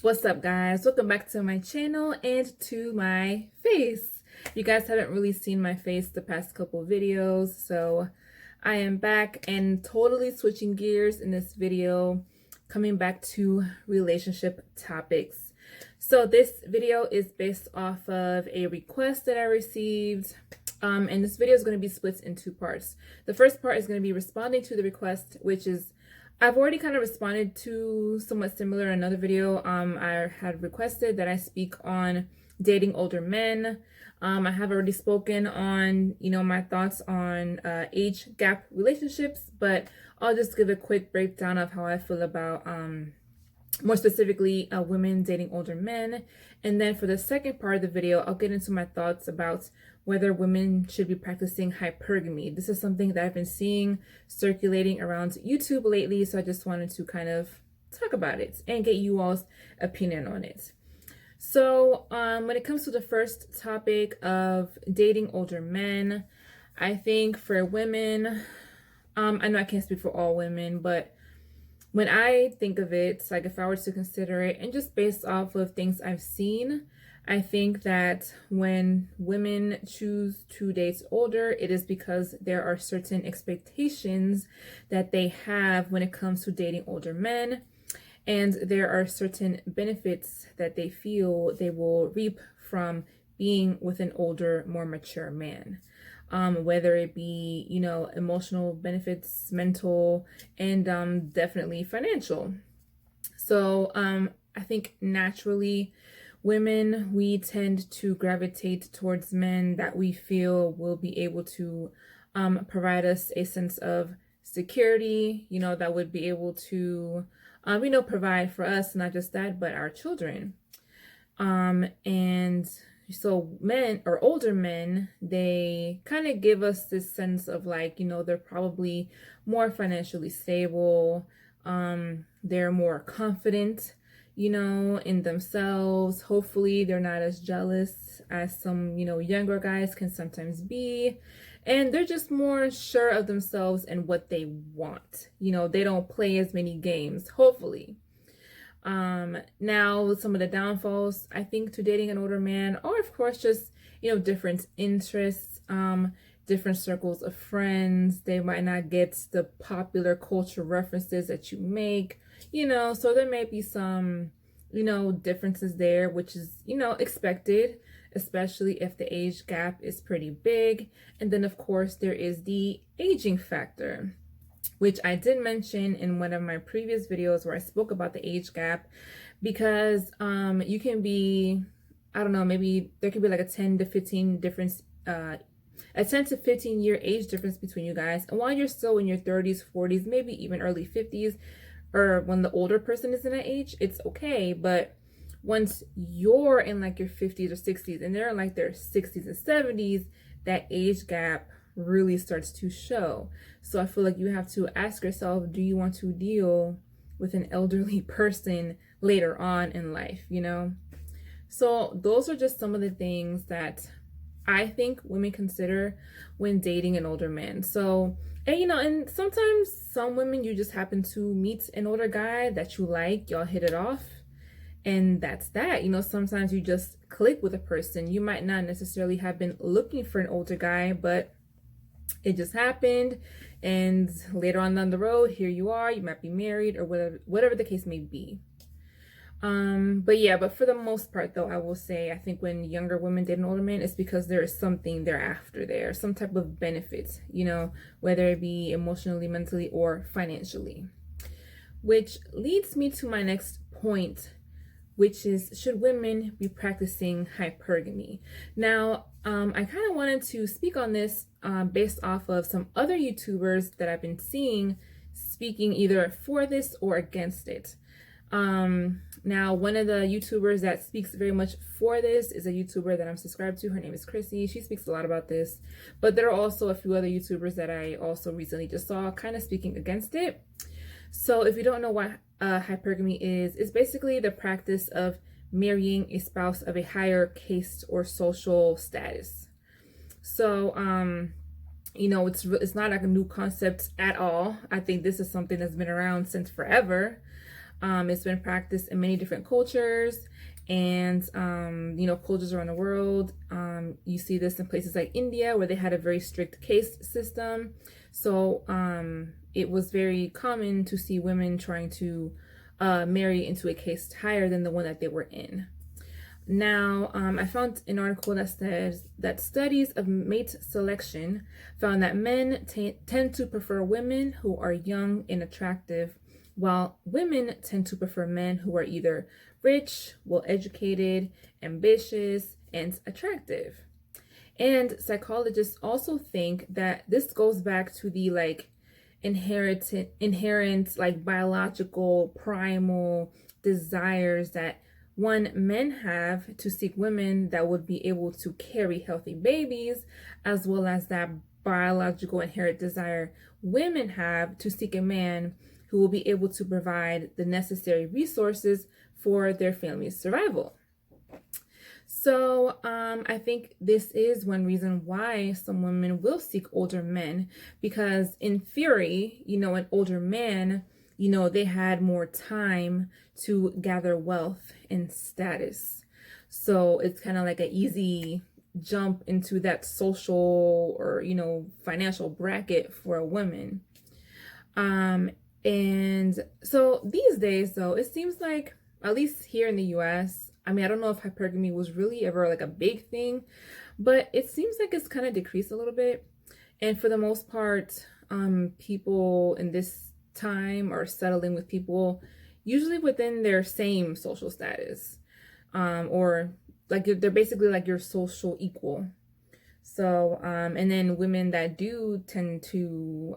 What's up, guys? Welcome back to my channel and to my face. You guys haven't really seen my face the past couple videos, so I am back and totally switching gears in this video, coming back to relationship topics. So this video is based off of a request that I received, and this video is going to be split in two parts. The first part is going to be responding to the request, which is I've already kind of responded to somewhat similar in another video. I had requested that I speak on dating older men. I have already spoken on, my thoughts on age gap relationships, but I'll just give a quick breakdown of how I feel about, more specifically, women dating older men. And then for the second part of the video, I'll get into my thoughts about whether women should be practicing hypergamy. This is something that I've been seeing circulating around YouTube lately, so I just wanted to kind of talk about it and get you all's opinion on it. So when it comes to the first topic of dating older men, I think for women, I know I can't speak for all women, but when I think of it, like if I were to consider it, and just based off of things I've seen, I think that when women choose to date older, it is because there are certain expectations that they have when it comes to dating older men. And there are certain benefits that they feel they will reap from being with an older, more mature man. Whether it be, emotional benefits, mental, and definitely financial. So I think naturally, women, we tend to gravitate towards men that we feel will be able to provide us a sense of security, that would be able to, provide for us, not just that, but our children. And so men or older men, they kind of give us this sense of like, they're probably more financially stable. They're more confident, in themselves. Hopefully they're not as jealous as some, younger guys can sometimes be. And they're just more sure of themselves and what they want. They don't play as many games, hopefully. Now some of the downfalls, I think, to dating an older man are, of course, just, different interests, different circles of friends. They might not get the popular culture references that you make, so there may be some, differences there, which is, expected, especially if the age gap is pretty big. And then, of course, there is the aging factor, which I did mention in one of my previous videos where I spoke about the age gap, because you can be, I don't know, maybe there could be like a 10 to 15 difference, a 10 to 15 year age difference between you guys. And while you're still in your 30s, 40s, maybe even early 50s, or when the older person is in that age, it's okay. But once you're in like your 50s or 60s and they're in like their 60s and 70s, that age gap really starts to show. So I feel like you have to ask yourself, do you want to deal with an elderly person later on in life, So those are just some of the things that I think women consider when dating an older man. So, and sometimes some women, you just happen to meet an older guy that you like, y'all hit it off, and that's that. Sometimes you just click with a person. You might not necessarily have been looking for an older guy, but it just happened, and later on down the road, here you are, you might be married or whatever the case may be. But for the most part though, I will say, I think when younger women date an older man, it's because there is something thereafter there, some type of benefits, whether it be emotionally, mentally, or financially. Which leads me to my next point, which is, should women be practicing hypergamy? Now, I kind of wanted to speak on this based off of some other YouTubers that I've been seeing speaking either for this or against it. Now, one of the YouTubers that speaks very much for this is a YouTuber that I'm subscribed to. Her name is Chrissy. She speaks a lot about this, but there are also a few other YouTubers that I also recently just saw kind of speaking against it. So if you don't know what hypergamy is, it's basically the practice of marrying a spouse of a higher caste or social status. So, it's not like a new concept at all. I think this is something that's been around since forever. It's been practiced in many different cultures and, cultures around the world. You see this in places like India, where they had a very strict caste system. So it was very common to see women trying to marry into a caste higher than the one that they were in. Now, I found an article that says that studies of mate selection found that men tend to prefer women who are young and attractive, while women tend to prefer men who are either rich, well-educated, ambitious, and attractive. And psychologists also think that this goes back to the inherent like biological primal desires that men have to seek women that would be able to carry healthy babies, as well as that biological inherent desire women have to seek a man who will be able to provide the necessary resources for their family's survival. So I think this is one reason why some women will seek older men, because in theory, an older man, they had more time to gather wealth and status. So it's kind of like an easy jump into that social or, financial bracket for a woman. And so these days, though, it seems like, at least here in the US, I don't know if hypergamy was really ever like a big thing, but it seems like it's kind of decreased a little bit. And for the most part, people in this time are settling with people usually within their same social status, or like they're basically like your social equal. So and then women that do tend to,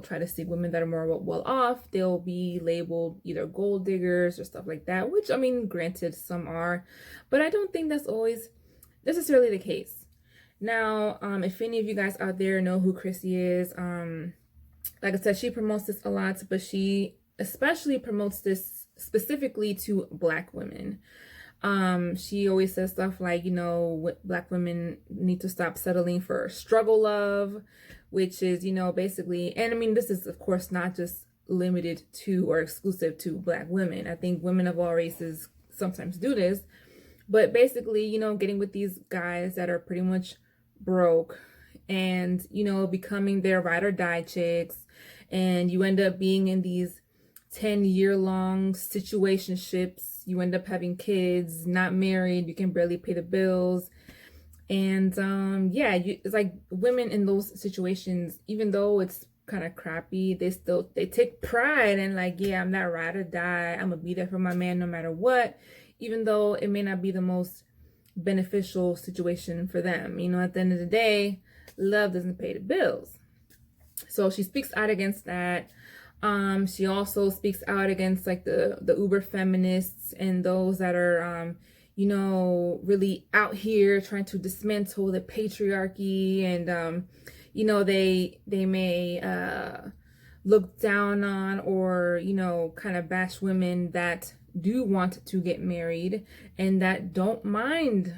try to seek women that are more well off, they'll be labeled either gold diggers or stuff like that, which granted, some are, but I don't think that's always necessarily the case. Now, if any of you guys out there know who Chrissy is, like I said, she promotes this a lot, but she especially promotes this specifically to Black women. She always says stuff like, Black women need to stop settling for struggle love, which is, basically, and this is of course not just limited to or exclusive to Black women. I think women of all races sometimes do this, but basically, getting with these guys that are pretty much broke and, becoming their ride or die chicks, and you end up being in these 10-year-long situationships. You end up having kids, not married, you can barely pay the bills. And it's like women in those situations, even though it's kind of crappy, they take pride in like, yeah, I'm that ride or die, I'm gonna be there for my man no matter what, even though it may not be the most beneficial situation for them. At the end of the day, love doesn't pay the bills. So she speaks out against that. She also speaks out against like the uber feminists and those that are, really out here trying to dismantle the patriarchy, and, they may look down on or, kind of bash women that do want to get married and that don't mind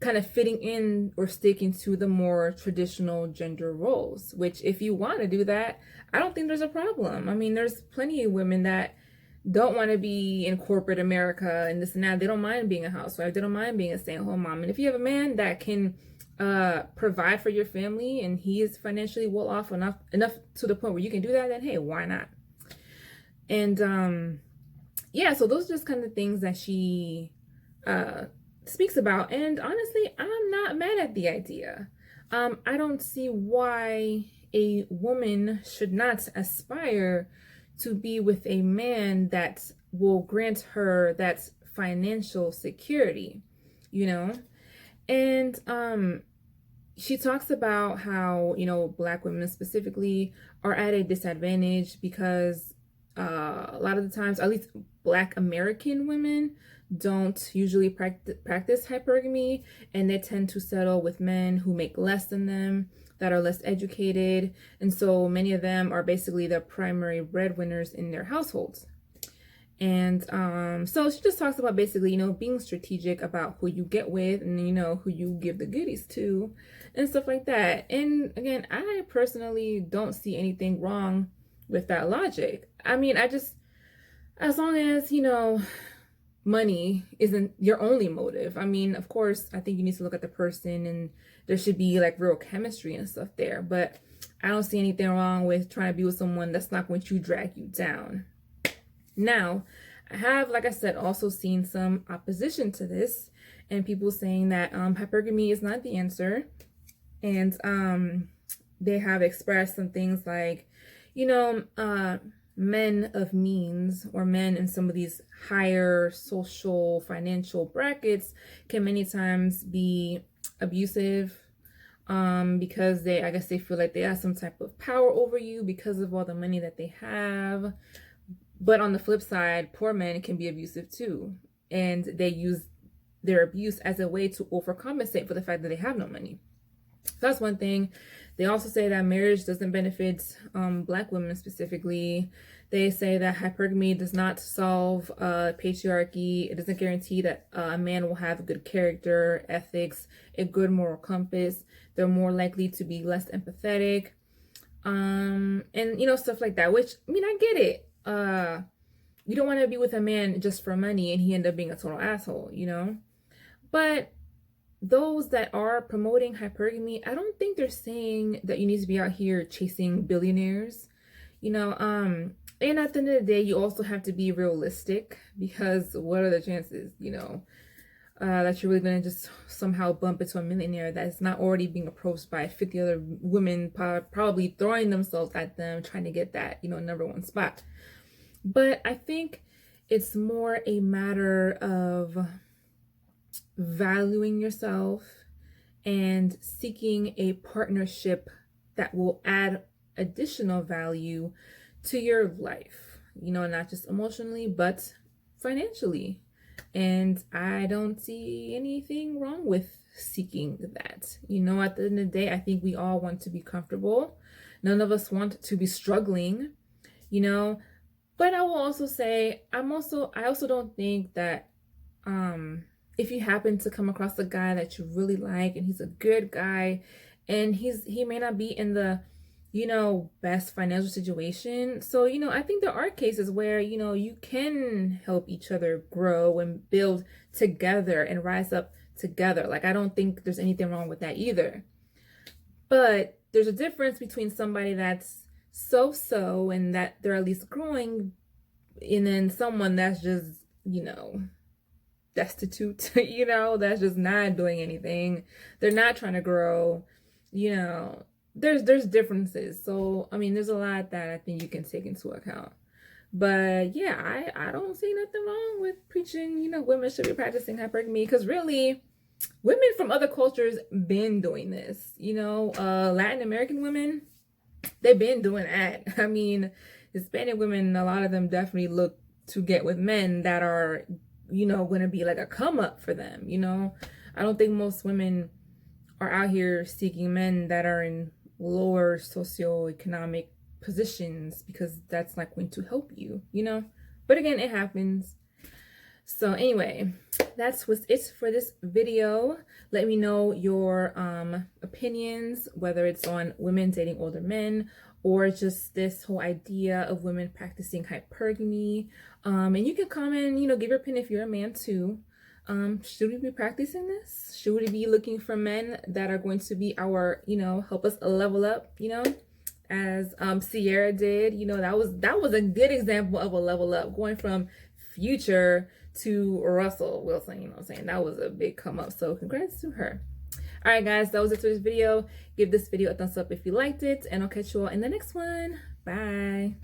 kind of fitting in or sticking to the more traditional gender roles, which if you want to do that, I don't think there's a problem. There's plenty of women that don't want to be in corporate America and this and that. They don't mind being a housewife. They don't mind being a stay-at-home mom. And if you have a man that can provide for your family and he is financially well off enough to the point where you can do that, then hey, why not? And so those are just kind of things that she speaks about. And honestly, I'm not mad at the idea. I don't see why a woman should not aspire to be with a man that will grant her that financial security, And she talks about how, Black women specifically are at a disadvantage because a lot of the times, at least Black American women don't usually practice hypergamy, and they tend to settle with men who make less than them, that are less educated, and so many of them are basically the primary breadwinners in their households. And so she just talks about basically, being strategic about who you get with and, who you give the goodies to and stuff like that. And again, I personally don't see anything wrong with that logic. as long as, you know, money isn't your only motive. I mean, of course, I think you need to look at the person and there should be like real chemistry and stuff there. But I don't see anything wrong with trying to be with someone that's not going to drag you down. Now, I have, like I said, also seen some opposition to this and people saying that hypergamy is not the answer. And they have expressed some things like, you know, men of means or men in some of these higher social financial brackets can many times be abusive because I guess they feel like they have some type of power over you because of all the money that they have. But on the flip side, poor men can be abusive too, and they use their abuse as a way to overcompensate for the fact that they have no money. So that's one thing. They also say that marriage doesn't benefit Black women specifically. They say that hypergamy does not solve patriarchy. It doesn't guarantee that a man will have good character, ethics, a good moral compass. They're more likely to be less empathetic, and you know, stuff like that. Which, I mean, I get it. You don't want to be with a man just for money and he end up being a total asshole, you know? But those that are promoting hypergamy, I don't think they're saying that you need to be out here chasing billionaires, you know? And at the end of the day, you also have to be realistic, because what are the chances, you know, that you're really going to just somehow bump into a millionaire that's not already being approached by 50 other women, probably throwing themselves at them, trying to get that, you know, #1 spot. But I think it's more a matter of valuing yourself and seeking a partnership that will add additional value to your life, you know, not just emotionally, but financially. And I don't see anything wrong with seeking that. You know, at the end of the day, I think we all want to be comfortable. None of us want to be struggling, you know. But I will also say, I also don't think that if you happen to come across a guy that you really like and he's a good guy and he may not be in the, you know, best financial situation. So, you know, I think there are cases where, you know, you can help each other grow and build together and rise up together. Like, I don't think there's anything wrong with that either. But there's a difference between somebody that's so and that they're at least growing, and then someone that's just, you know, destitute, you know, that's just not doing anything. They're not trying to grow, you know. There's differences. So I mean, there's a lot that I think you can take into account. But yeah, I don't see nothing wrong with preaching, you know, women should be practicing hypergamy, because really women from other cultures been doing this, you know. Latin American women, they've been doing that. I mean, Hispanic women, a lot of them definitely look to get with men that are, you know, going to be like a come up for them, you know. I don't think most women are out here seeking men that are in lower socioeconomic positions, because that's not going to help you, you know. But again, it happens. So anyway, that's what's it for this video. Let me know your opinions, whether it's on women dating older men or just this whole idea of women practicing hypergamy. And you can comment, you know, give your opinion if you're a man too. Should we be practicing this? Should we be looking for men that are going to be our, you know, help us level up, you know, as Sierra did? You know, that was a good example of a level up, going from Future to Russell Wilson. You know what I'm saying? That was a big come up. So congrats to her. All right, guys, that was it for this video. Give this video a thumbs up if you liked it, and I'll catch you all in the next one. Bye.